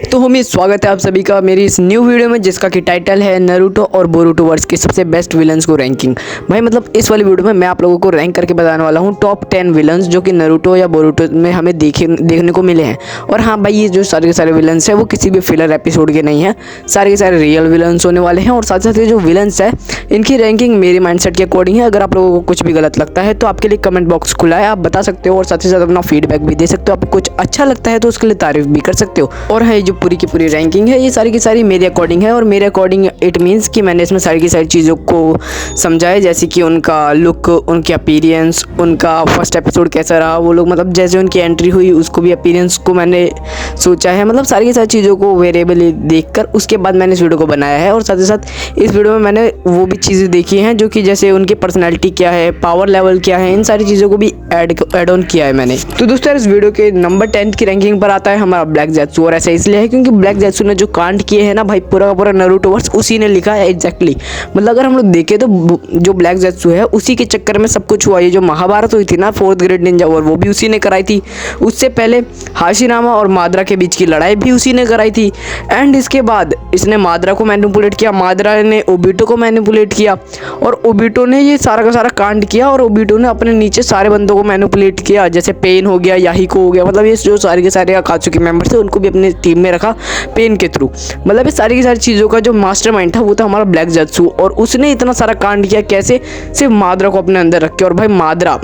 तो होमी स्वागत है आप सभी का मेरी इस न्यू वीडियो में, जिसका कि टाइटल है नारुतो और बोरुतो वर्स के सबसे बेस्ट विलन्स को रैंकिंग। भाई मतलब इस वाली वीडियो में मैं आप लोगों को रैंक करके बताने वाला हूँ टॉप 10 विलन्स जो कि नारुतो या बोरुतो में हमें देखने को मिले हैं। और हाँ भाई, ये जो सारे के सारे विलन्स है वो किसी भी फिलर एपिसोड के नहीं है, सारे के सारे रियल विलन्स होने वाले हैं। और साथ साथ ये जो विलन्स है इनकी रैंकिंग मेरी माइंडसेट के अकॉर्डिंग है। अगर आप लोगों को कुछ भी गलत लगता है तो आपके लिए कमेंट बॉक्स खुला है, आप बता सकते हो और साथ ही साथ अपना फीडबैक भी दे सकते हो। आपको कुछ अच्छा लगता है तो उसके लिए तारीफ भी कर सकते हो। और है जो पूरी की पूरी रैंकिंग है ये सारी की सारी मेरे अकॉर्डिंग है, और मेरे अकॉर्डिंग इट मीन्स कि मैंने इसमें सारी की सारी चीज़ों को समझा है, जैसे कि उनका लुक, उनके अपीरियंस, उनका फर्स्ट एपिसोड कैसा रहा, वो लोग मतलब जैसे उनकी एंट्री हुई उसको भी अपीरियंस को मैंने सोचा है। मतलब सारी की सारी चीज़ों को वेरिएबली देखकर उसके बाद मैंने इस वीडियो को बनाया है। और साथ ही साथ इस वीडियो में मैंने वो भी चीज़ें देखी हैं जो कि जैसे उनकी पर्सनैलिटी क्या है, पावर लेवल क्या है, इन सारी चीज़ों को भी ऐड ऑन किया है मैंने। तो दोस्तों इस वीडियो के नंबर 10 की रैंकिंग पर आता है हमारा ब्लैक ज़ेत्सु। और ऐसा इसलिए है क्योंकि ब्लैक ज़ेत्सु ने जो कांड किए हैं ना भाई, पूरा का पूरा नारुतो वर्स उसी ने लिखा है एग्जैक्टली। मतलब अगर हम लोग देखें तो जो ब्लैक ज़ेत्सु है उसी के चक्कर में सब कुछ हुआ। ये जो महाभारत हुई थी ना 4th ग्रेड निंजा वॉर, वो भी उसी ने कराई थी। उससे पहले हाशिरामा और माद्रा के बीच की लड़ाई भी उसी ने कराई थी। एंड इसके बाद इसने माद्रा को मैनिपुलेट किया, माद्रा ने ओबिटो को मैनिपुलेट किया, और ओबिटो ने ये सारा का सारा कांड किया, और ओबिटो ने अपने नीचे सारे बंदों को मैनिपुलेट किया, जैसे पेन हो गया, याहिको हो गया। मतलब ये जो सारे के सारे अकात्सुकी मेंबर्स थे उनको भी अपनी टीम में रखा पेन के थ्रू। मतलब ये सारी की सारी चीज़ों का जो मास्टरमाइंड था वो था हमारा ब्लैक ज़ेत्सु। और उसने इतना सारा कांड किया कैसे, सिर्फ माद्रा को अपने अंदर रख के। और भाई माद्रा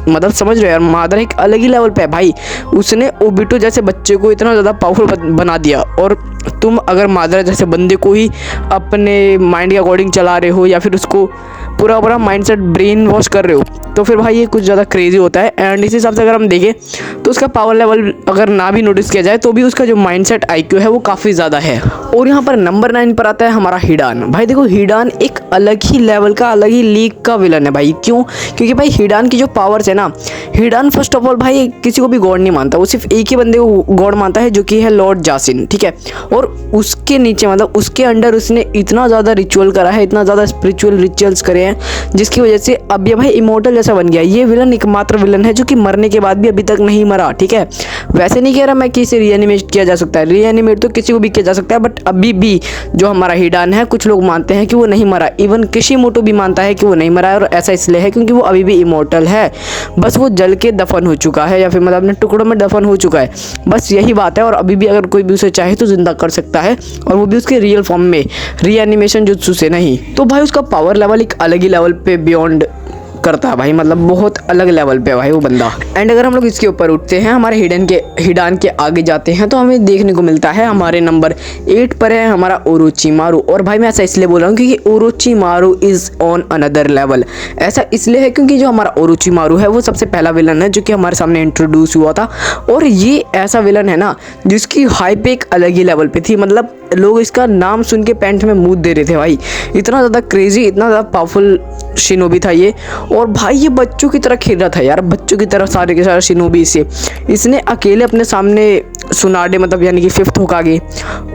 मतलब समझ रहे हो यार, माद्रा एक अलग ही लेवल पे है भाई। उसने ओबिटो जैसे बच्चे को इतना ज़्यादा पावरफुल बना दिया। और तुम अगर माद्रा जैसे बंदे को ही अपने माइंड के अकॉर्डिंग चला रहे हो या फिर उसको पूरा पूरा माइंडसेट ब्रेन वॉश कर रहे हो तो फिर भाई ये कुछ ज़्यादा क्रेजी होता है। एंड इस हिसाब से अगर हम देखें तो उसका पावर लेवल अगर ना भी नोटिस किया जाए तो भी उसका जो माइंडसेट IQ है वो काफ़ी ज़्यादा है। और यहाँ पर नंबर 9 पर आता है हमारा हिडान। भाई देखो, हिडान एक अलग ही लेवल का, अलग ही लीग का विलन है भाई। क्यों? क्योंकि भाई हिडान की जो पावर्स है ना, हिडान फर्स्ट ऑफ ऑल भाई किसी को भी गॉड नहीं मानता, वो सिर्फ एक ही बंदे को गॉड मानता है जो कि है लॉर्ड जासिन, ठीक है। और उसके नीचे मतलब उसके अंडर उसने इतना ज़्यादा रिचुअल करा है, इतना ज़्यादा स्पिरिचुअल रिचुअल्स करे हैं, जिसकी वजह से अब ये भाई इमोर्टल जैसा बन गया। ये विलन एकमात्र विलन है जो कि मरने के बाद भी अभी तक नहीं मरा, ठीक है। वैसे नहीं कह रहा मैं कि इसे रीएनिमेट किया जा सकता है, रीएनिमेट तो किसी को भी किया जा सकता है, बट अभी भी जो हमारा हिडान है कुछ लोग मानते हैं कि वो नहीं मरा। इवन किशिमोटो भी मानता है कि वो नहीं मरा है। और ऐसा इसलिए है क्योंकि वो अभी भी इमोर्टल है, बस वो जल के दफन हो चुका है या फिर मतलब अपने टुकड़ों में दफन हो चुका है, बस यही बात है। और अभी भी अगर कोई भी उसे चाहे तो जिंदा कर सकता है, और वो भी उसके रियल फॉर्म में, रीएनिमेशन जुत्सु से नहीं। तो भाई उसका पावर लेवल एक अलग ही लेवल पे बियॉन्ड करता है भाई, मतलब बहुत अलग लेवल पे भाई वो बंदा। एंड अगर हम लोग इसके ऊपर उठते हैं, हमारे हिडान के आगे जाते हैं तो हमें देखने को मिलता है हमारे नंबर 8 पर है हमारा ओरोचिमारू। और भाई मैं ऐसा इसलिए बोल रहा हूँ क्योंकि Orochimaru is on another level. ऐसा इसलिए है क्योंकि जो हमारा ओरोचिमारू है वो सबसे पहला विलन है जो कि हमारे सामने इंट्रोड्यूस हुआ था। और ये ऐसा विलन है ना जिसकी हाइप एक अलग ही लेवल पे थी। मतलब लोग इसका नाम सुन के पैंट में मूत दे रहे थे भाई, इतना ज़्यादा क्रेजी, इतना ज़्यादा पावरफुल शिनोबी था ये। और भाई ये बच्चों की तरह खेल रहा था यार, बच्चों की तरह सारे के सारे शिनोबी से। इसने अकेले अपने सामने सुनाडे मतलब यानी कि 5th होकागे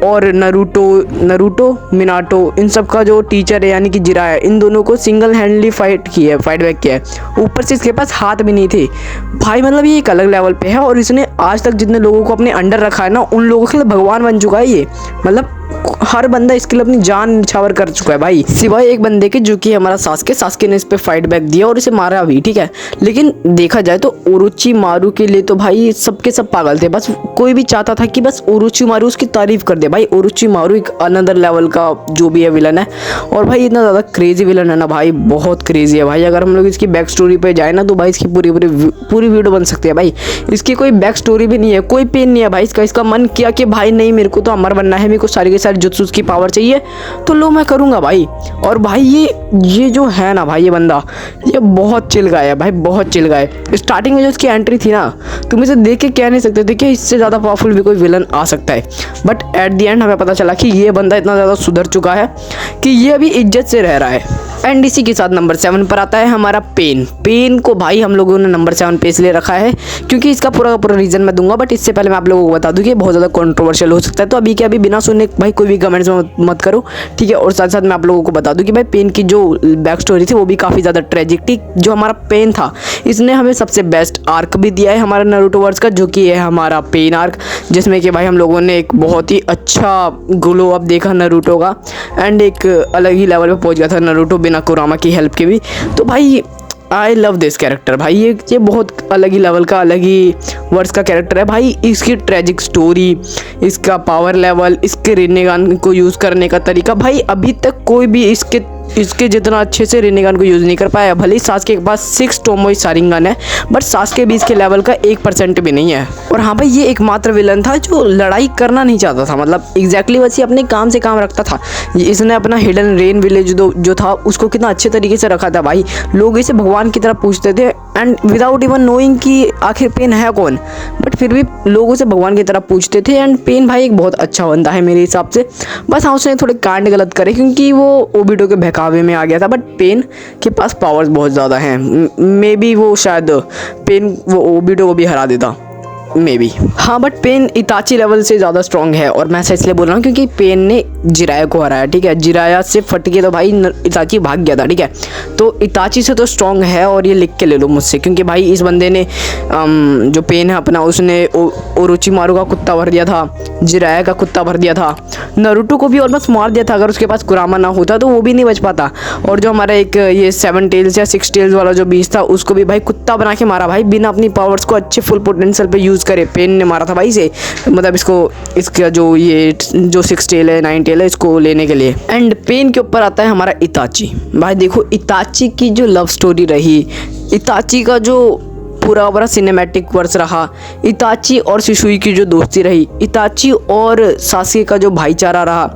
और नरूटो मिनाटो इन सब का जो टीचर है यानी कि जिराया, इन दोनों को सिंगल हैंडली फाइट बैक किया है। ऊपर से इसके पास हाथ भी नहीं थे भाई। मतलब ये एक अलग लेवल पे है। और इसने आज तक जितने लोगों को अपने अंडर रखा है ना, उन लोगों के लिए भगवान बन चुका है ये। मतलब हर बंदा इसके लिए अपनी जान निछावर कर चुका है भाई, सिवाय एक बंदे के जो कि हमारा सास्के ने इस पे फाइट बैक दिया और इसे मारा भी, ठीक है। लेकिन देखा जाए तो ओरोचिमारू के लिए तो भाई सबके सब पागल थे। बस कोई भी चाहता था कि बस ओरोचिमारू उसकी तारीफ कर दे। भाई ओरोचिमारू एक अनदर लेवल का जो भी है विलन है। और भाई इतना ज़्यादा क्रेजी विलन है ना भाई, बहुत क्रेजी है भाई। अगर हम लोग इसकी बैक स्टोरी पे जाए ना तो भाई इसकी पूरी वीडियो बन सकती है भाई। इसकी कोई बैक स्टोरी भी नहीं है, कोई पेन नहीं है भाई इसका मन किया कि भाई नहीं मेरे को तो अमर बनना है, मेरे को सारी के सारी जुत्सु की पावर चाहिए तो लो मैं करूंगा भाई। और भाई ये जो है ना भाई, ये बंदा ये बहुत चिल गाय है भाई, बहुत चिल गाय। स्टार्टिंग में जो इसकी एंट्री थी ना, तुम इसे देख के कह नहीं सकते थे कि इससे ज़्यादा पावरफुल भी कोई विलन आ सकता है। बट एट द एंड हमें पता चला कि ये बंदा इतना ज़्यादा सुधर चुका है कि ये अभी इज्जत से रह रहा है। एंड इसी के साथ नंबर 7 पर आता है हमारा पेन को भाई हम लोगों ने नंबर 7 पे इसलिए रखा है क्योंकि इसका पूरा का पूरा रीज़न मैं दूंगा। बट इससे पहले मैं आप लोगों को बता दूं कि बहुत ज़्यादा कंट्रोवर्शियल हो सकता है, तो अभी के अभी बिना सुनने भाई कोई भी कमेंट्स में मत करो, ठीक है। और साथ साथ मैं आप लोगों को बता दूं कि भाई पेन की जो बैक स्टोरी थी वो भी काफ़ी ज़्यादा ट्रेजिक थी। जो हमारा पेन था इसने हमें सबसे बेस्ट आर्क भी दिया है हमारा नारुतो वर्स का, जो कि है हमारा पेन आर्क, जिसमें कि भाई हम लोगों ने एक बहुत ही अच्छा ग्लो अप देखा नारुतो का, एंड एक अलग ही लेवल पे पहुंच गया था नारुतो बिना कुरामा की हेल्प के भी। तो भाई आई लव दिस कैरेक्टर भाई, ये बहुत अलग ही लेवल का, अलग ही वर्स का कैरेक्टर है भाई। इसकी ट्रेजिक स्टोरी, इसका पावर लेवल, इसके रिनेगान को यूज़ करने का तरीका, भाई अभी तक कोई भी इसके जितना अच्छे से रिनेगान को यूज़ नहीं कर पाया। भले ही सास्के के पास 6 टोमोई शारिंगन है, बट सास्के भी इसके लेवल का 1% भी नहीं है। और हाँ भाई, ये एकमात्र विलन था जो लड़ाई करना नहीं चाहता था, मतलब एग्जैक्टली बस ये अपने काम से काम रखता था। इसने अपना हिडन रेन विलेज जो था उसको कितना अच्छे तरीके से रखा था भाई। लोग इसे भगवान की तरह पूछते थे, एंड विदाउट इवन नोइंग कि आखिर पेन है कौन, बट फिर भी लोग उसे भगवान की तरह पूछते थे। एंड पेन भाई एक बहुत अच्छा बंदा है मेरे हिसाब से। बस हाँ, उसने थोड़े कांड गलत करे क्योंकि वो ओबिटो के बहकावे में आ गया था, बट पेन के पास पावर्स बहुत ज़्यादा हैं। मे बी वो शायद पेन वो ओबिटो को भी हरा देता, मे बी। हाँ, बट पेन इताची लेवल से ज़्यादा स्ट्रॉन्ग है, और मैं ऐसा इसलिए बोल रहा हूँ क्योंकि पेन ने जिराया को हराया, ठीक है। जिराया से फट के तो भाई इताची भाग गया था, ठीक है। तो इताची से तो स्ट्रॉन्ग है, और ये लिख के ले लो मुझसे, क्योंकि भाई इस बंदे ने जो पेन है अपना, उसने ओरोचिमारू का कुत्ता भर दिया था, जिराया का कुत्ता भर दिया था, नारुतो को भी ऑलमोस्ट मार दिया था। अगर उसके पास कुरामा ना होता तो वो भी नहीं बच पाता। और जो हमारा एक ये 7 टेल्स या 6 टेल्स वाला जो बीस था, उसको भी भाई कुत्ता बना के मारा भाई, बिना अपनी पावर्स को अच्छे फुल पोटेंशियल पे यूज़ करे। पेन ने मारा था भाई इसे, मतलब इसका जो ये जो 6 टेल है 9 टेल है, इसको लेने के लिए। एंड पेन के ऊपर आता है हमारा इताची। भाई देखो, इताची की जो लव स्टोरी रही, इताची का जो पूरा सिनेमैटिक वर्स रहा, इताची और शिशुई की जो दोस्ती रही, इताची और सास्के का जो भाईचारा रहा,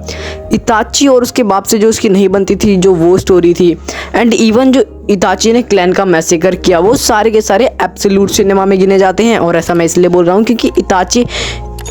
इताची और उसके बाप से जो उसकी नहीं बनती थी जो वो स्टोरी थी, एंड इवन जो इताची ने क्लैन का मैसेकर किया, वो सारे के सारे एब्सोल्यूट सिनेमा में गिने जाते हैं। और ऐसा मैं इसलिए बोल रहा हूँ क्योंकि इताची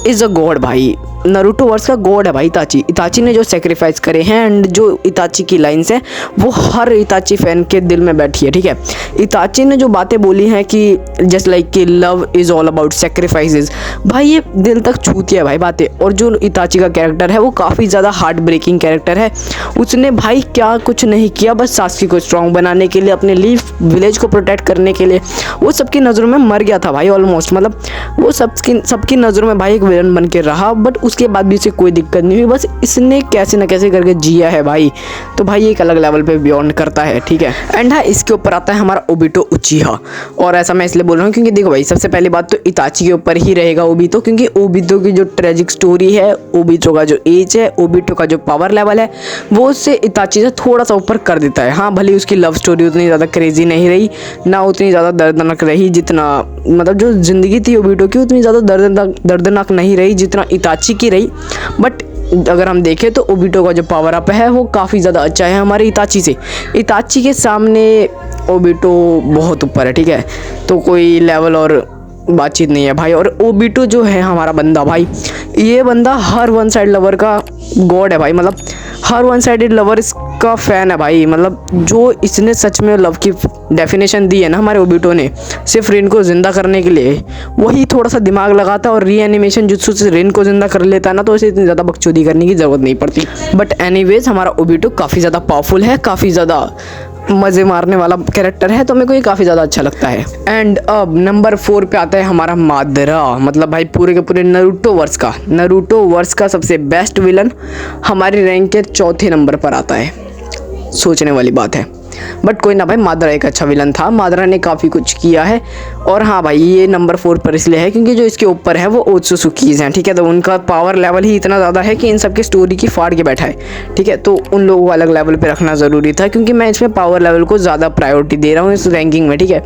इज़ अ गॉड भाई, नारुतो वर्स का गॉड है भाई इताची। इताची ने जो सेक्रीफाइस करे हैं, एंड जो इताची की लाइन्स हैं वो हर इताची फैन के दिल में बैठी है, ठीक है। इताची ने जो बातें बोली हैं कि जस्ट लाइक कि love is all about sacrifices, भाई ये दिल तक छूती है भाई बातें। और जो इताची का कैरेक्टर है वो काफ़ी ज़्यादा हार्ट ब्रेकिंग कैरेक्टर है। उसने भाई क्या कुछ नहीं किया, बस सास्की को स्ट्रॉन्ग बनाने के लिए, अपने लीफ विलेज को प्रोटेक्ट करने के लिए वो सबकी नज़रों में मर गया था भाई ऑलमोस्ट, मतलब वो सबकी नज़रों में भाई एक विलन बन के रहा, बट उसके बाद भी इसे कोई दिक्कत नहीं हुई। बस इसने कैसे ना कैसे करके जिया है भाई, तो भाई एक अलग लेवल पे बियॉन्ड करता है, ठीक है। एंड हाँ, इसके ऊपर आता है हमारा ओबिटो उचिहा। और ऐसा मैं इसलिए बोल रहा हूँ क्योंकि देखो भाई, सबसे पहली बात तो इताची के ऊपर ही रहेगा ओबिटो, क्योंकि ओबिटो की जो ट्रेजिक स्टोरी है, ओबिटो का जो एज है, ओबिटो का जो पावर लेवल है, वो उससे इताची से थोड़ा सा ऊपर कर देता है। हाँ, भले उसकी लव स्टोरी उतनी ज़्यादा क्रेजी नहीं रही, ना उतनी ज़्यादा दर्दनाक रही, जितना मतलब जो ज़िंदगी थी ओबिटो की उतनी ज़्यादा दर्दनाक नहीं रही जितना इताची की रही। बट अगर हम देखें तो ओबिटो का जो पावर अप है वो काफ़ी ज़्यादा अच्छा है हमारे इताची से। इताची के सामने ओबिटो बहुत ऊपर है, ठीक है। तो कोई लेवल और बातचीत नहीं है भाई। और ओबिटो जो है हमारा बंदा भाई, ये बंदा हर वन साइड लवर का गॉड है भाई, मतलब हर वन साइडेड लवर इसका फ़ैन है भाई। मतलब जो इसने सच में लव की डेफिनेशन दी है ना हमारे ओबिटो ने, सिर्फ रिन को ज़िंदा करने के लिए, वही थोड़ा सा दिमाग लगाता और रीएनिमेशन जुत्सु से रिन को ज़िंदा कर लेता है ना, तो इसे इतनी ज़्यादा बकचोदी करने की ज़रूरत नहीं पड़ती। बट एनीवेज, हमारा ओबिटो काफ़ी ज़्यादा पावरफुल है, काफ़ी ज़्यादा मज़े मारने वाला कैरेक्टर है, तो मेरे को ये काफ़ी ज़्यादा अच्छा लगता है। एंड अब नंबर 4 पे आता है हमारा मादरा, मतलब भाई पूरे के पूरे नारुतो वर्स का सबसे बेस्ट विलन हमारी रैंक के 4थे नंबर पर आता है। सोचने वाली बात है, बट कोई ना भाई, मादरा एक अच्छा विलन था, मादरा ने काफ़ी कुछ किया है। और हाँ भाई, ये नंबर 4 पर इसलिए है क्योंकि जो इसके ऊपर है वो ओत्सुसुकीज़ हैं, ठीक है। तो उनका पावर लेवल ही इतना ज़्यादा है कि इन सब की स्टोरी की फाड़ के बैठा है, ठीक है। तो उन लोगों को अलग लेवल पे रखना ज़रूरी था, क्योंकि मैं इसमें पावर लेवल को ज़्यादा प्रायोरिटी दे रहा हूँ इस रैंकिंग में, ठीक है।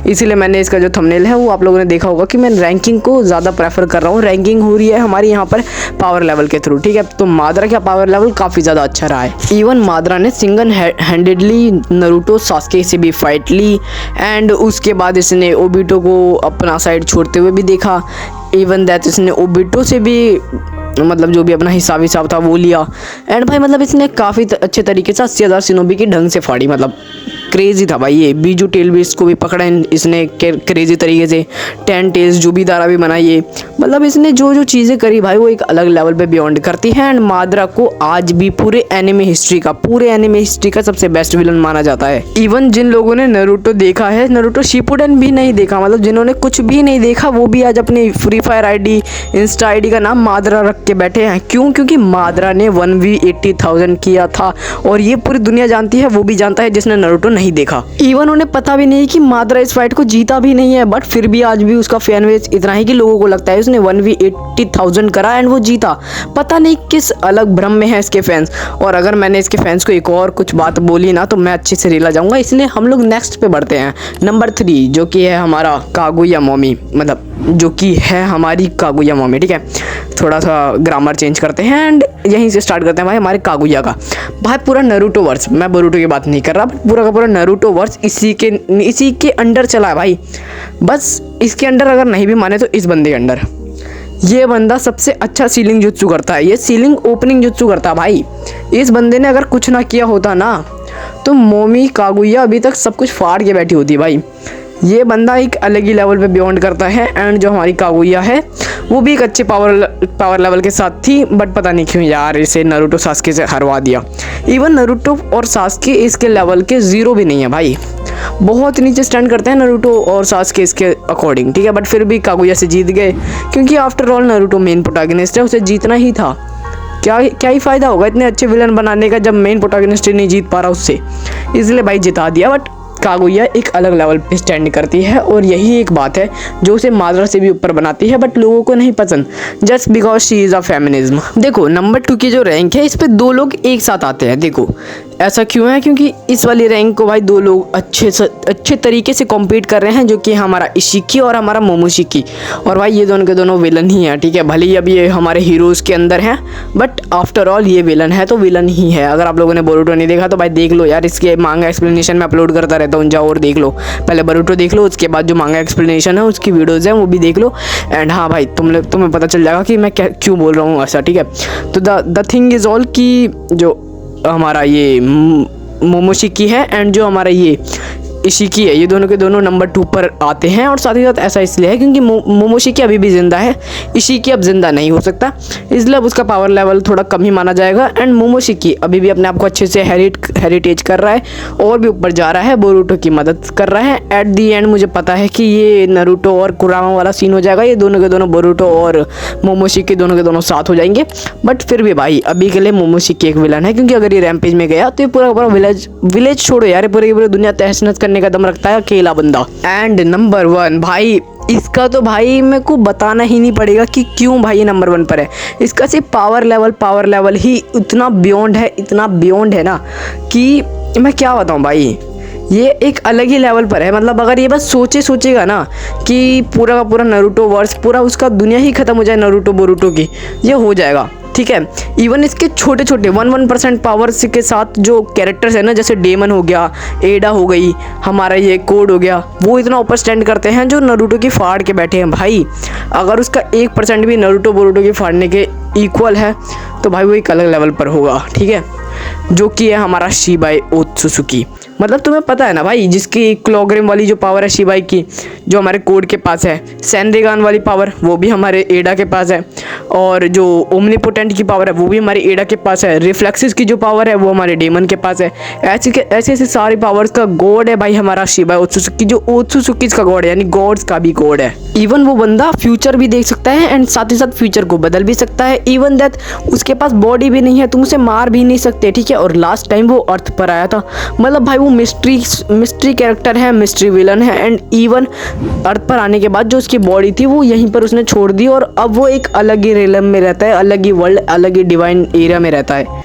इसीलिए मैंने इसका जो थंबनेल है वो आप लोगों ने देखा होगा कि मैं रैंकिंग को ज़्यादा प्रेफर कर रहा हूँ। रैंकिंग हो रही है हमारी यहाँ पर पावर लेवल के थ्रू, ठीक है। तो मादरा का पावर लेवल काफ़ी ज़्यादा अच्छा रहा है। इवन मादरा ने सिंगल हैंडेडली नारुतो सास्के से भी फाइट ली, एंड उसके बाद इसने ओबिटो को अपना साइड छोड़ते हुए भी देखा। इवन दैट इसने ओबिटो से भी मतलब जो भी अपना हिसाब था वो लिया। एंड भाई मतलब इसने काफ़ी अच्छे तरीके से 80,000 शिनोबी की ढंग से फाड़ी, मतलब क्रेजी था भाई। ये बीजू टेल भी इसको भी पकड़ा इसने क्रेजी तरीके से। 10 टेल्स जुबीदारा भी बनाई है। मतलब इसने जो जो चीज़ें करी भाई वो एक अलग लेवल पे बियॉन्ड करती है। एंड माद्रा को आज भी पूरे एनिमे हिस्ट्री का सबसे बेस्ट विलन माना जाता है। इवन जिन लोगों ने नारुतो देखा है, नारुतो शिपुडेन भी नहीं देखा, मतलब जिन्होंने कुछ भी नहीं देखा, वो भी आज अपनी free fire ID, Insta ID का नाम माद्रा रख के बैठे हैं। क्यों? क्योंकि माद्रा ने 1v80,000 किया था और ये पूरी दुनिया जानती है, वो भी जानता है जिसने नारुतो नहीं देखा। इवन उन्हें पता भी नहीं कि माद्रा इस फाइट को जीता भी नहीं है, बट फिर भी आज भी उसका फैन बेस इतना ही कि लोगों को लगता है उसने 1v80,000 करा एंड वो जीता। पता नहीं किस अलग भ्रम में है इसके फैंस। और अगर मैंने इसके फैंस को एक और कुछ बात बोली ना तो मैं अच्छे से रिला जाऊंगा, इसलिए हम लोग नेक्स्ट पे बढ़ते हैं। नंबर 3 जो कि है हमारा कागुया मोमी, मतलब जो कि है हमारी कागुया मोमी। ठीक है, थोड़ा सा ग्रामर चेंज करते हैं एंड यहीं से स्टार्ट करते हैं भाई हमारे कागुया का। भाई पूरा नारुतो वर्स, मैं बोरुटो की बात नहीं कर रहा, पूरा का पूरा नारुतो वर्स इसी के अंडर चला है भाई। बस इसके अंडर अगर नहीं भी माने तो इस बंदे के अंडर। ये बंदा सबसे अच्छा सीलिंग जुत्सु करता है, ये सीलिंग ओपनिंग जुत्सु करता है भाई। इस बंदे ने अगर कुछ ना किया होता ना तो मोमी कागुया अभी तक सब कुछ फाड़ के बैठी होती भाई। ये बंदा एक अलग ही लेवल पे बियॉन्ड करता है। एंड जो हमारी कागुया है वो भी एक अच्छे पावर लेवल के साथ थी, बट पता नहीं क्यों यार इसे नारुतो सास्के से हरवा दिया। इवन नारुतो और सास्के इसके लेवल के 0 भी नहीं है भाई, बहुत नीचे स्टैंड करते हैं नारुतो और सास्के इसके अकॉर्डिंग। ठीक है, बट फिर भी कागुया से जीत गए क्योंकि after all Naruto main protagonist है, उसे जीतना ही था। क्या ही फ़ायदा होगा इतने अच्छे विलन बनाने का जब मेन प्रोटैगनिस्ट नहीं जीत पा रहा उससे, इसलिए भाई जिता दिया। बट कागुया एक अलग लेवल पे स्टैंड करती है और यही एक बात है जो उसे माद्रा से भी ऊपर बनाती है, बट लोगों को नहीं पसंद just because she is a feminism. देखो नंबर 2 की जो रैंक है इस पे 2 लोग एक साथ आते हैं। देखो ऐसा क्यों है? क्योंकि इस वाली रैंक को भाई 2 लोग अच्छे तरीके से कॉम्पीट कर रहे हैं, जो कि हमारा इशिकी और हमारा मोमोशिकी। और भाई ये दोनों के दोनों विलन ही हैं। ठीक है, भले ही अब ये हमारे हीरोज़ के अंदर हैं, बट आफ्टर ऑल ये विलन है तो विलन ही है। अगर आप लोगों ने बोरुटो नहीं देखा तो भाई देख लो यार, इसके मांगा एक्सप्लेनेशन में अपलोड करता रहता हूँ, जाओ और देख लो। पहले बोरुटो देख लो, उसके बाद जो मांगा एक्सप्लेनेशन है उसकी वीडियोज़ हैं वो भी देख लो। एंड हाँ भाई तुम्हें पता चल जाएगा कि मैं क्यों बोल रहा हूँ ऐसा। ठीक है, तो द थिंग इज़ ऑल कि जो हमारा ये मोमोशिकी है एंड जो हमारा ये इशिकी है, ये दोनों के दोनों नंबर 2 पर आते हैं। और साथ ही साथ ऐसा इसलिए है क्योंकि मोमोशिकी अभी भी ज़िंदा है, इशिकी अब ज़िंदा नहीं हो सकता, इसलिए अब उसका पावर लेवल थोड़ा कम ही माना जाएगा। एंड मोमोशिकी अभी भी अपने आप को अच्छे से हेरिटेज कर रहा है और भी ऊपर जा रहा है, बोरुटो की मदद कर रहा है। एट दी एंड मुझे पता है कि ये नारुतो और कुरामा वाला सीन हो जाएगा, ये दोनों के दोनों बोरुटो और मोमोशिकी दोनों के दोनों साथ हो जाएंगे। बट फिर भी भाई अभी के लिए मोमोशिकी एक विलन है, क्योंकि अगर ये रैम्पेज में गया तो ये पूरा विलेज छोड़ो यार, पूरी दुनिया तहस नहस करने का दम रखता है अकेला बंदा। एंड नंबर 1 भाई इसका तो भाई मेरे को बताना ही नहीं पड़ेगा कि क्यों भाई ये नंबर 1 पर है। इसका सिर्फ पावर लेवल ही इतना बियॉन्ड है ना कि मैं क्या बताऊं भाई, ये एक अलग ही लेवल पर है। मतलब अगर ये बस सोचेगा ना कि पूरा का पूरा नारुतो वर्स, पूरा उसका दुनिया ही खत्म हो जाए नारुतो बोरुटो की, ये हो जाएगा। ठीक है, इवन इसके छोटे 1% पावर के साथ जो कैरेक्टर्स है ना, जैसे डेमन हो गया, एडा हो गई, हमारा ये कोड हो गया, वो इतना ऊपर स्टैंड करते हैं जो नारुतो की फाड़ के बैठे हैं भाई। अगर उसका 1% भी नारुतो बोरुटो की फाड़ने के इक्वल है तो भाई वो एक अलग लेवल पर होगा। ठीक है, जो कि है हमारा शिबाई ओत्सुसुकी। मतलब तुम्हें पता है ना भाई, जिसकी क्लोग्रिम वाली जो पावर है शिबाई की, जो हमारे कोड के पास है, सेनरेगान वाली पावर वो भी हमारे एडा के पास है, और जो ओमनीपोटेंट की पावर है वो भी हमारी एडा के पास है, रिफ्लेक्सिस की जो पावर है वो हमारे डेमन के पास है। ऐसे सारी पावर्स का गॉड है भाई हमारा शिबाई ओत्सुसुकी, जो ओत्सुसुकी का गॉड है, यानी गॉड्स का भी गॉड है। इवन वो बंदा फ्यूचर भी देख सकता है एंड साथ ही साथ फ्यूचर को बदल भी सकता है। इवन दैट उसके पास बॉडी भी नहीं है, तुम उसे मार भी नहीं सकते। ठीक है, और लास्ट टाइम वो अर्थ पर आया था, मतलब भाई वो मिस्ट्री कैरेक्टर है, मिस्ट्री विलन है। एंड इवन अर्थ पर आने के बाद जो उसकी बॉडी थी वो यहीं पर उसने छोड़ दी और अब वो एक अलग ही रियलम में रहता है, अलग ही वर्ल्ड, अलग ही डिवाइन एरिया में रहता है।